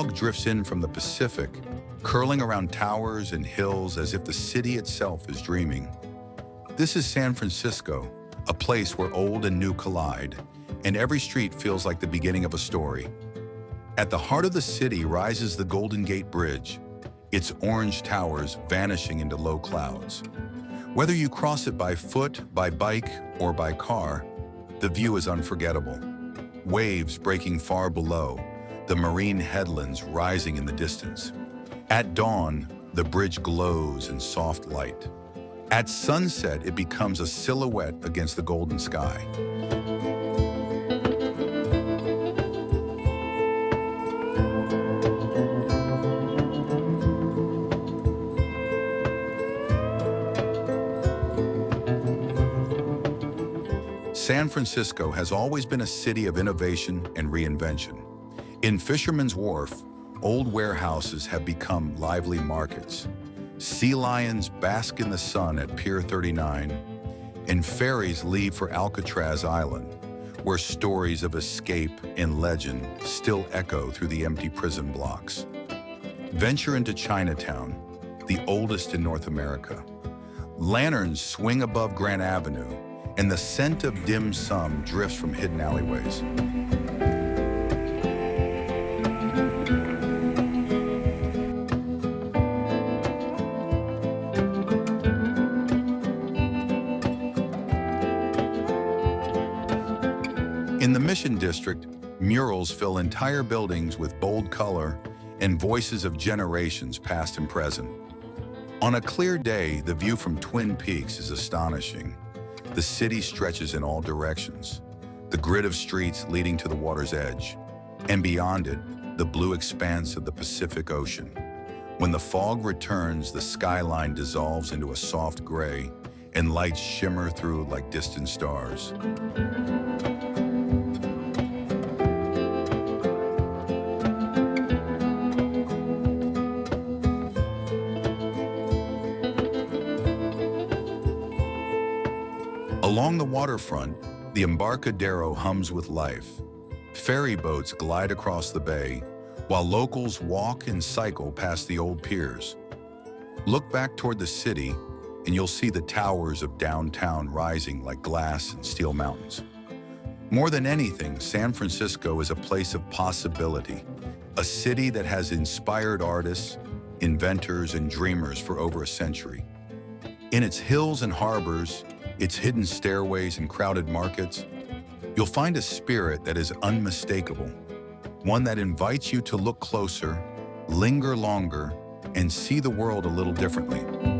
fog drifts in from the Pacific, curling around towers and hills as if the city itself is dreaming. This is San Francisco, a place where old and new collide, and every street feels like the beginning of a story. At the heart of the city rises the Golden Gate Bridge, its orange towers vanishing into low clouds. Whether you cross it by foot, by bike, or by car, the view is unforgettable. Waves breaking far below, the marine headlands rising in the distance. At dawn, the bridge glows in soft light. At sunset, it becomes a silhouette against the golden sky. San Francisco has always been a city of innovation and reinvention. In Fisherman's Wharf, old warehouses have become lively markets. Sea lions bask in the sun at Pier 39, and ferries leave for Alcatraz Island, where stories of escape and legend still echo through the empty prison blocks. Venture into Chinatown, the oldest in North America. Lanterns swing above Grand Avenue, and the scent of dim sum drifts from hidden alleyways. In the Mission District, murals fill entire buildings with bold color and voices of generations past and present. On a clear day, the view from Twin Peaks is astonishing. The city stretches in all directions, the grid of streets leading to the water's edge, and beyond it, the blue expanse of the Pacific Ocean. When the fog returns, the skyline dissolves into a soft gray, and lights shimmer through like distant stars. Along the waterfront, the Embarcadero hums with life. Ferry boats glide across the bay, while locals walk and cycle past the old piers. Look back toward the city, and you'll see the towers of downtown rising like glass and steel mountains. More than anything, San Francisco is a place of possibility, a city that has inspired artists, inventors, and dreamers for over a century. In its hills and harbors, its hidden stairways and crowded markets, you'll find a spirit that is unmistakable, one that invites you to look closer, linger longer, and see the world a little differently.